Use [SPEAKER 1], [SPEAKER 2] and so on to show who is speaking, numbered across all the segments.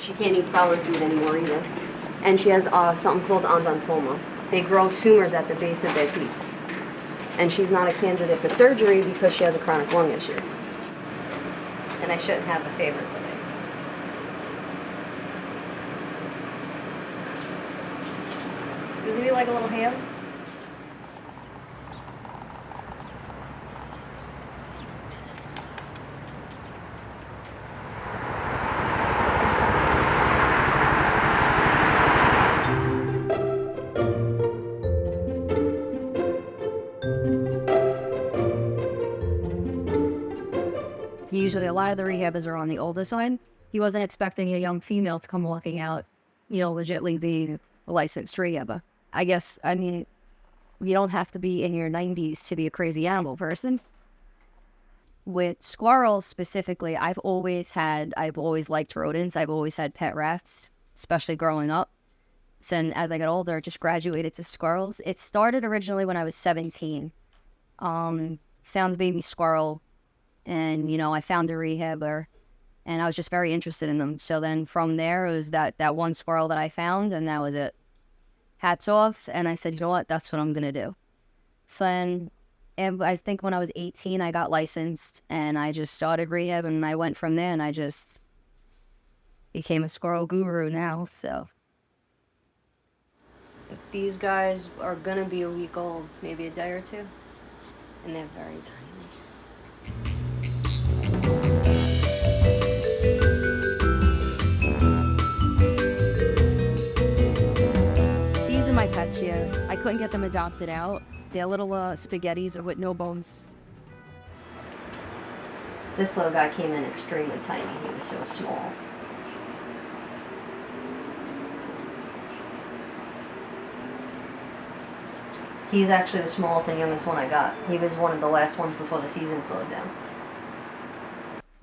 [SPEAKER 1] She can't eat solid food anymore either. And she has something called odontoma. They grow tumors at the base of their teeth. And she's not a candidate for surgery because she has a chronic lung issue. And I shouldn't have a favorite with it. Doesn't he like a little ham? Usually a lot of the rehabbers are on the older side. He wasn't expecting a young female to come walking out, legitly being a licensed rehabber. I mean, you don't have to be in your 90s to be a crazy animal person. With squirrels specifically, I've always liked rodents. I've always had pet rats, especially growing up. So as I got older, I just graduated to squirrels. It started originally when I was 17. Found the baby squirrel. And, I found a rehabber, and I was just very interested in them. So then from there, it was that one squirrel that I found, and that was it. Hats off, and I said, you know what, that's what I'm going to do. So then, and I think when I was 18, I got licensed, and I just started rehab, and I went from there, and I just became a squirrel guru now, so. These guys are going to be a week old, maybe a day or two, and they're very tiny. These are my pets here. I couldn't get them adopted out. They're little spaghettis with no bones. This little guy came in extremely tiny. He was so small. He's actually the smallest and youngest one I got. He was one of the last ones before the season slowed down.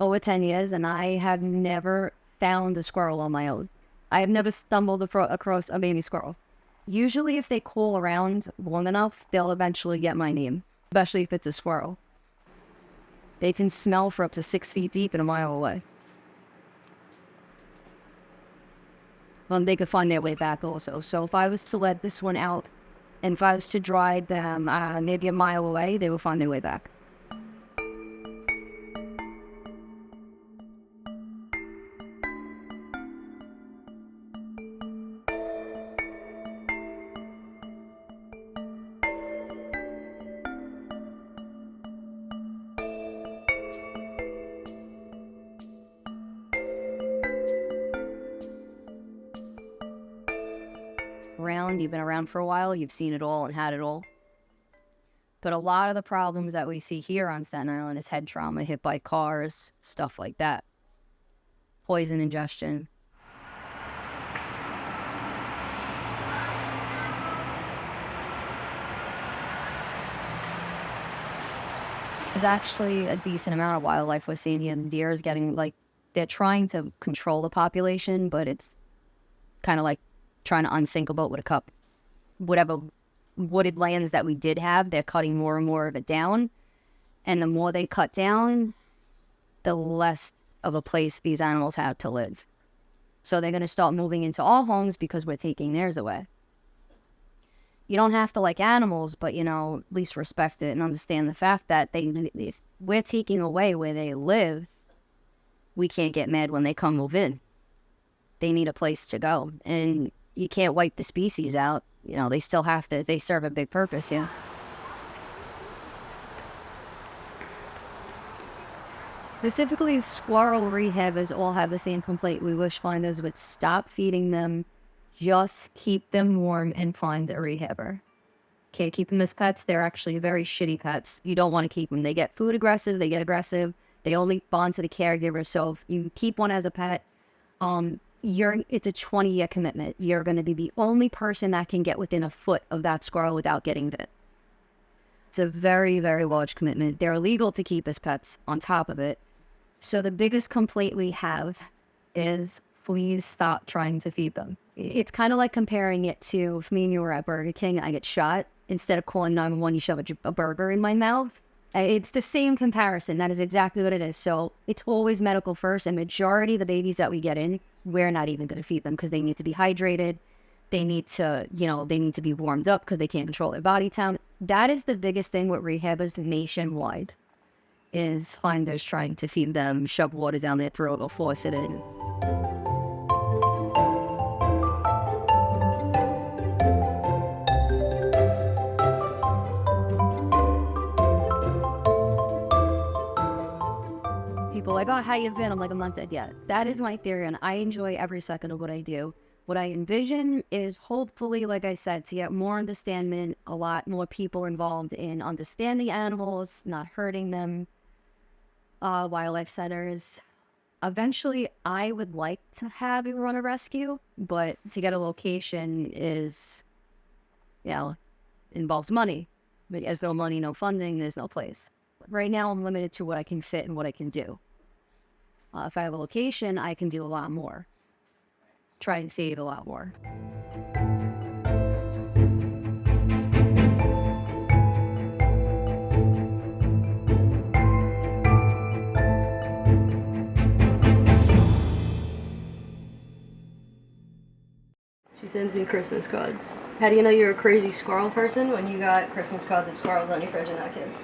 [SPEAKER 1] Over 10 years, and I have never found a squirrel on my own. I have never stumbled across a baby squirrel. Usually if they call around long enough, they'll eventually get my name, especially if it's a squirrel. They can smell for up to 6 feet deep and a mile away. They could find their way back also. So if I was to let this one out, and if I was to drive them maybe a mile away, they would find their way back. You've been around for a while, you've seen it all and had it all. But a lot of the problems that we see here on Staten Island is head trauma, hit by cars, stuff like that. Poison ingestion. There's actually a decent amount of wildlife we're seeing here. The deer is getting, they're trying to control the population, but it's kind of like trying to unsink a boat with a cup. Whatever wooded lands that we did have, they're cutting more and more of it down. And the more they cut down, the less of a place these animals have to live. So they're going to start moving into our homes because we're taking theirs away. You don't have to like animals, but, at least respect it and understand the fact that if we're taking away where they live, we can't get mad when they come move in. They need a place to go. And you can't wipe the species out. They still have to, they serve a big purpose, yeah. Specifically, squirrel rehabbers all have the same complaint. We wish finders would stop feeding them, just keep them warm and find a rehabber. Can't keep them as pets. They're actually very shitty pets. You don't want to keep them. They get food aggressive, they get aggressive. They only bond to the caregiver. So if you keep one as a pet, it's a 20-year commitment. You're going to be the only person that can get within a foot of that squirrel without getting bit. It's a very, very large commitment. They're illegal to keep as pets on top of it. So the biggest complaint we have is please stop trying to feed them. It's kind of like comparing it to if me and you were at Burger King and I get shot. Instead of calling 911, you shove a burger in my mouth. It's the same comparison. That is exactly what it is. So it's always medical first, and majority of the babies that we get in we're not even going to feed them because they need to be hydrated. They need to, they need to be warmed up because they can't control their body temp. That is the biggest thing with rehabbers nationwide, is finders trying to feed them, shove water down their throat or force it in. People are like, oh, how you been? I'm like, I'm not dead yet. That is my theory, and I enjoy every second of what I do. What I envision is hopefully, like I said, to get more understanding, a lot more people involved in understanding animals, not hurting them, wildlife centers. Eventually, I would like to have a run a rescue, but to get a location is, involves money. But there's no money, no funding, there's no place. Right now, I'm limited to what I can fit and what I can do. If I have a location, I can do a lot more. Try and save a lot more. She sends me Christmas cards. How do you know you're a crazy squirrel person when you got Christmas cards of squirrels on your fridge and not kids?